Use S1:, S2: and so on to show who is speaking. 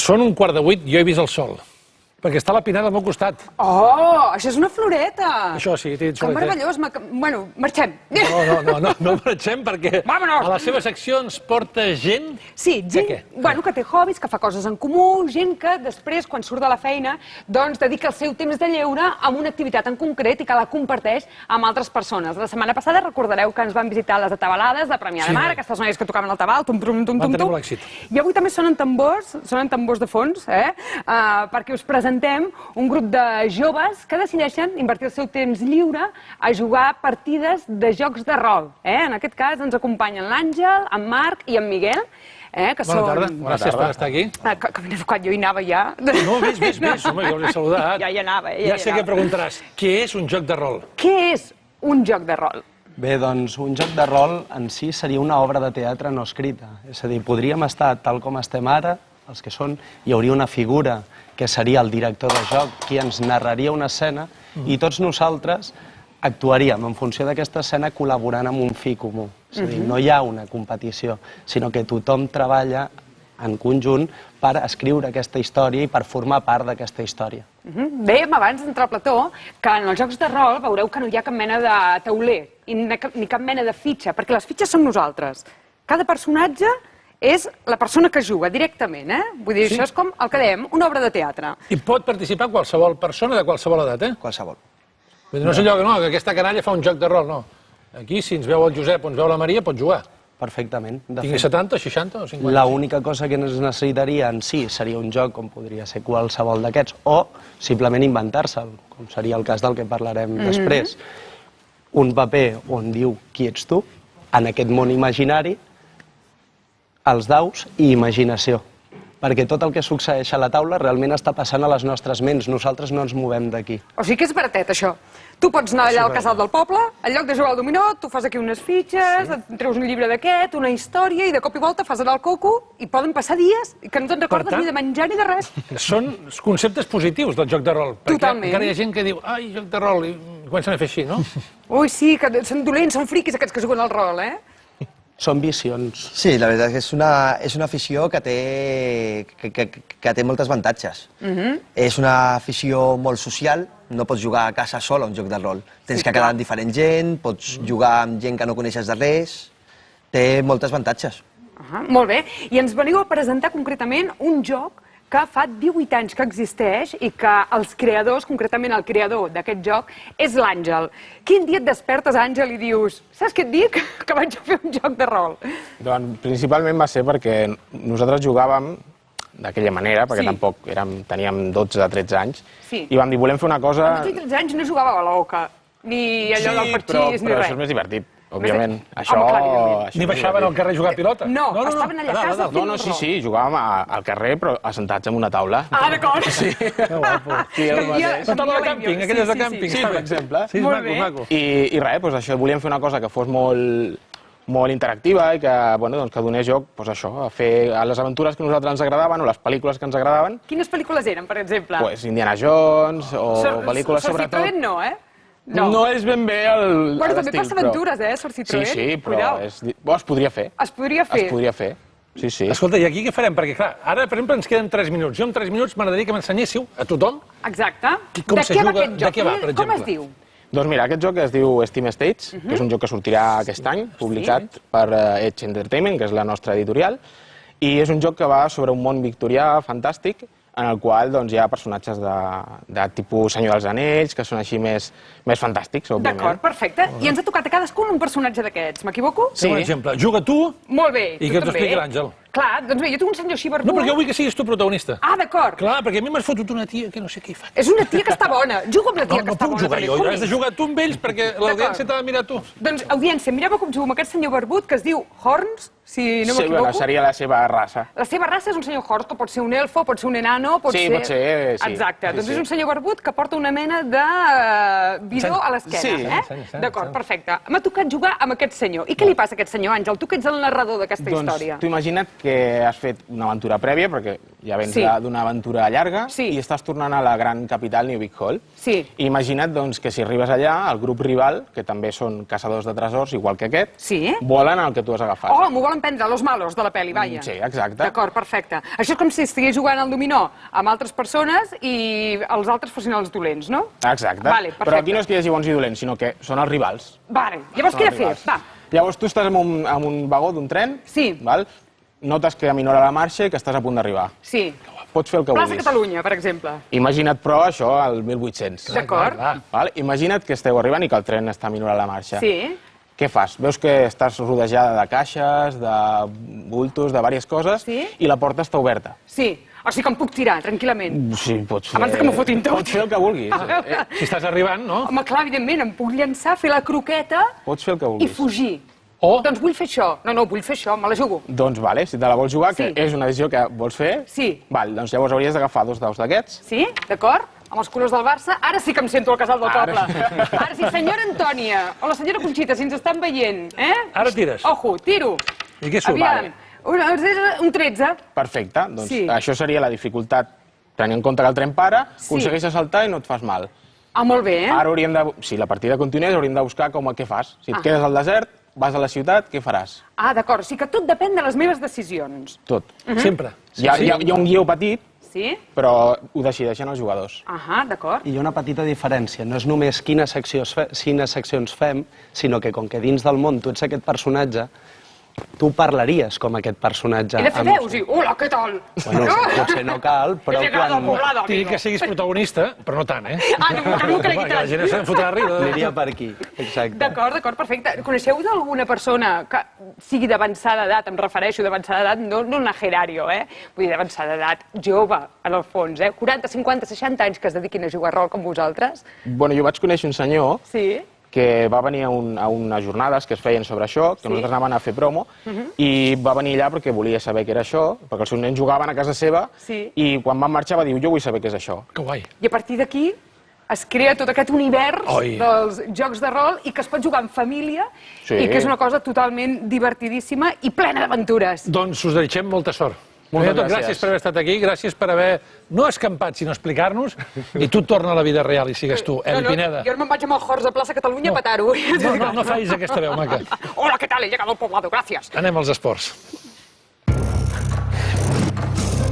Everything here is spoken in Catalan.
S1: Són 7:15, jo he vist el sol. Perquè està la Pineda al meu costat.
S2: Oh, això és una floreta!
S1: Això sí, t'he dit
S2: Que
S1: soletet.
S2: meravellós. Bueno, marxem.
S1: No marxem perquè a la seva secció ens porta gent...
S2: Sí, gent que té hobbies, que fa coses en comú, gent que després, quan surt de la feina, doncs dedica el seu temps de lleure a una activitat en concret i que la comparteix amb altres persones. La setmana passada recordareu que ens van visitar les atabalades de Premià de Mar, aquestes noies que tocaven el tabal, tum-tum-tum-tum-tum.
S1: Van tenir molt èxit.
S2: I avui també sonen tambors de fons, perquè us presentem un grup de joves que decideixen invertir el seu temps lliure a jugar partides de jocs de rol. En aquest cas ens acompanyen l'Àngel, en Marc i en Miguel.
S1: Bona tarda, gràcies per estar aquí.
S2: Que ben educat, jo hi anava ja.
S1: No, ves, home, jo l'he saludat.
S2: Ja hi anava.
S1: Ja sé què preguntaràs. Què és un joc de rol?
S2: Què és un joc de rol?
S3: Bé, doncs un joc de rol en si seria una obra de teatre no escrita. És a dir, podríem estar tal com estem ara, els que són, hi hauria una figura que seria el director de joc, qui ens narraria una escena, i tots nosaltres actuaríem en funció d'aquesta escena col·laborant amb un fi comú. És a dir, no hi ha una competició, sinó que tothom treballa en conjunt per escriure aquesta història i per formar part d'aquesta història.
S2: Dèiem abans d'entrar al plató que en els jocs de rol veureu que no hi ha cap mena de tauler ni cap mena de fitxa, perquè les fitxes som nosaltres. Cada personatge és la persona que juga directament, Vull dir, això és com el que dèiem, una obra de teatre.
S1: I pot participar qualsevol persona de qualsevol edat,
S3: Qualsevol.
S1: No és allò que aquesta canalla fa un joc de rol, no. Aquí, si ens veu el Josep o ens veu la Maria, pot jugar.
S3: Perfectament.
S1: Tingui 70, 60 o 50.
S3: L'única cosa que es necessitaria en si seria un joc, com podria ser qualsevol d'aquests, o simplement inventar-se'l, com seria el cas del que parlarem després. Un paper on diu qui ets tu, en aquest món imaginari, els daus i imaginació. Perquè tot el que succeeix a la taula realment està passant a les nostres ments. Nosaltres no ens movem d'aquí.
S2: O sigui que és baratet, això. Tu pots anar allà al casal del poble, en lloc de jugar al dominó, tu fas aquí unes fitxes, et treus un llibre d'aquest, una història, i de cop i volta fas anar al coco, i poden passar dies que no te'n recordes ni de menjar ni de res.
S1: Són conceptes positius del joc de rol.
S2: Totalment.
S1: Perquè encara hi ha gent que diu, ai, joc de rol, i comencen a fer així, no?
S2: Ui, sí, que són dolents, són friquis aquests que juguen al rol,
S3: Són visions.
S4: Sí, la veritat és que és una afició que té molts avantatges. És una afició molt social, no pots jugar a casa sol a un joc de rol. Tens que quedar amb diferent gent, pots jugar amb gent que no coneixes de res, té molts avantatges.
S2: Molt bé, i ens veniu a presentar concretament un joc que fa 18 anys que existeix i que els creadors, concretament el creador d'aquest joc, és l'Àngel. Quin dia et despertes, Àngel, i dius, saps què et dic? Que vaig a fer un joc de rol.
S5: Doncs principalment va ser perquè nosaltres jugàvem d'aquella manera, perquè tampoc teníem 12 o 13 anys, i vam dir, volem fer una cosa...
S2: Amb 12 o 13 anys no jugàveu a l'oca, ni allò del parxís, ni res.
S5: Però això és més divertit. Òbviament, això...
S1: Ni baixaven al carrer a jugar a pilota?
S2: No, estaven allà a casa fent rol.
S5: Sí, jugàvem al carrer, però assentats en una taula.
S2: Ah, d'acord.
S5: Sí.
S1: Que guapo. La taula de càmping, aquelles de càmping.
S5: Sí, per exemple.
S1: Sí, és maco.
S5: I res, doncs això, volíem fer una cosa que fos molt interactiva i que donés joc a fer les aventures que a nosaltres ens agradaven o les pel·lícules que ens agradaven.
S2: Quines pel·lícules eren, per exemple?
S5: Indiana Jones o pel·lícules sobretot...
S2: Sor Citroën no,
S5: No és ben bé l'estil,
S2: però... també passa aventures, Sor Citroën?
S5: Sí, però es podria fer.
S2: Es podria fer?
S5: Es podria fer, sí.
S1: Escolta, i aquí què farem? Perquè, clar, ara, per exemple, ens queden 3 minuts. Jo en 3 minuts m'agradaria que m'ensenyéssiu a tothom...
S2: Exacte.
S1: Com se juga,
S2: de què va, per exemple? Com es diu?
S5: Doncs mira, aquest joc es diu Steam States, que és un joc que sortirà aquest any, publicat per Edge Entertainment, que és la nostra editorial, i és un joc que va sobre un món victorià fantàstic, en el qual hi ha personatges de tipus Senyor dels Anells, que són així més fantàstics, òbviament.
S2: D'acord, perfecte. I ens ha tocat a cadascun un personatge d'aquests, m'equivoco?
S1: Sí. Per exemple, juga tu
S2: molt bé,
S1: i que t'ho expliqui l'Àngel.
S2: Clar, doncs bé, jo tinc un senyor així barbut...
S1: No, perquè jo vull que siguis tu protagonista.
S2: Ah, d'acord.
S1: Clar, perquè a mi m'has fotut una tia que no sé què hi fa.
S2: És una tia que està bona. Juga amb la tia que està bona.
S1: No puc jugar jo, has de jugar tu amb ells perquè l'audiència t'ha de mirar tu.
S2: Doncs, audiència, mireu com jugo amb aquest senyor barbut que es diu Horns, si no m'equivoco.
S5: Sí, seria la seva raça.
S2: La seva raça és un senyor Horns, que pot ser un elfo, pot ser un enano, pot ser...
S5: Sí, pot ser, sí.
S2: Exacte, doncs és un senyor barbut que porta una mena de bidó a l'esquena, D'acord, perfecte. M'ha tocat jugar amb aquest senyor. I què li passa a aquest senyor, Àngel? Tu que ets el narrador d'aquesta història.
S5: Doncs tu imagina't que has fet una aventura prèvia, perquè ja vens
S2: Sí.
S5: d'una aventura llarga
S2: Sí.
S5: i estàs tornant a la gran capital, New Big Hall.
S2: Sí.
S5: Imagina't doncs, que si arribes allà, el grup rival, que també són caçadors de tresors, igual que aquest,
S2: Sí.
S5: volen el que tu has agafat.
S2: Oh, m'ho volen prendre, los malos de la pel·li, vaja.
S5: Sí, exacte.
S2: D'acord, perfecte. Això és com si estigués jugant al dominó amb altres persones i els altres fossin els dolents, no?
S5: Exacte.
S2: Vale,
S5: Però
S2: perfecte.
S5: aquí no és que hi hagi bons i dolents, sinó que són els rivals.
S2: Vale, llavors
S5: Són
S2: què he
S5: els
S2: de fer?
S5: rivals.
S2: Va.
S5: Llavors tu estàs en un vagó d'un tren,
S2: Sí.
S5: val? Notes que aminora la marxa i que estàs a punt d'arribar.
S2: Sí.
S5: Pots fer el que
S2: Plaça
S5: vulguis.
S2: Catalunya, per exemple.
S5: Imagina't, però, això al 1800.
S2: D'acord.
S5: Val? Imagina't que esteu arribant i que el tren està aminorant la marxa.
S2: Sí.
S5: Què fas? Veus que estàs rodejada de caixes, de bultos, de diverses coses,
S2: Sí.
S5: i la porta està oberta.
S2: Sí. O sigui que em puc tirar, tranquil·lament.
S5: Sí, pots fer...
S2: Abans que m'ho fotin tot.
S5: Pots fer el que vulguis.
S1: Si estàs arribant, no?
S2: Home, clar, evidentment, em puc llançar, fer la croqueta
S5: Pots fer el que
S2: i
S5: vulguis.
S2: fugir.
S1: O-
S2: Doncs vull fer això. No, vull fer això, me la jugo.
S5: Doncs vale, si te la vols jugar, que
S2: Sí.
S5: és una decisió que vols fer,
S2: Sí.
S5: val, doncs llavors hauries d'agafar 2 daus d'aquests.
S2: Sí? D'acord? Amb els colors del Barça. Ara sí que em sento al casal del
S5: Ara
S2: poble.
S5: sí.
S2: Ara sí, senyora Antònia o la senyora Conxita, si ens estan veient,
S1: Ara tires.
S2: Ojo, tiro.
S1: I què surt?
S2: Aviam. Un 13.
S5: Perfecte, doncs
S2: Sí.
S5: això seria la dificultat. Tenint en compte que el tren para,
S2: Sí.
S5: aconsegueixes saltar i no et fas mal.
S2: Ah, molt bé,
S5: Ara hauríem de... Si la partida continués, hauríem de buscar què fas. Si et quedes al desert, vas a la ciutat, què faràs?
S2: Ah, d'acord. O sigui que tot depèn de les meves decisions.
S5: Tot.
S1: Sempre.
S5: Hi ha un guió petit,
S2: Sí?
S5: però ho decideixen els jugadors.
S2: Ahà, d'acord.
S3: I hi ha una petita diferència, no és només quines seccions fem, sinó que com que dins del món tu ets aquest personatge, tu parlaries com aquest personatge.
S2: He de fer
S3: amb-
S2: veus i... Hola, què tal?
S3: Bueno, potser no cal, però
S2: He llegat al
S3: quan...
S2: poblado,
S1: Digui
S2: amigo.
S1: que siguis protagonista, però no tant, eh?
S2: Ah, no, que no ho cregui
S1: Que la
S2: tant.
S1: gent se'n fotrà a riure.
S3: Aniria per aquí, exacte.
S2: D'acord, perfecte. Coneixeu d'alguna persona que sigui d'avançada edat, em refereixo d'avançada edat, no una Gerario, Vull dir, d'avançada edat, jove, en el fons, 40, 50, 60 anys que es dediquin a jugar a rol com vosaltres?
S5: Bueno, jo vaig conèixer un senyor
S2: Sí.
S5: que va venir a unes jornades que es feien sobre això, que nosaltres anàvem a fer promo, i va venir allà perquè volia saber què era això, perquè els seus nens jugaven a casa seva,
S2: Sí.
S5: i quan van marxar va dir, jo vull saber què és això.
S1: Que guai.
S2: I a partir d'aquí es crea tot aquest univers
S1: Oi.
S2: dels jocs de rol i que es pot jugar en família
S5: Sí.
S2: i que és una cosa totalment divertidíssima i plena d'aventures.
S1: Doncs us desitgem molta sort.
S5: Moltes
S1: Primer de tot,
S5: gràcies.
S1: gràcies per haver estat aquí, gràcies per haver no escampat, sinó explicar-nos, i tu torna a la vida real i sigues tu, Eli Pineda.
S2: Jo me'n vaig amb el Horts de plaça Catalunya a petar-ho.
S1: No facis aquesta veu, maca.
S2: Hola, què tal? He llegado al poblado, gràcies.
S1: Anem als esports.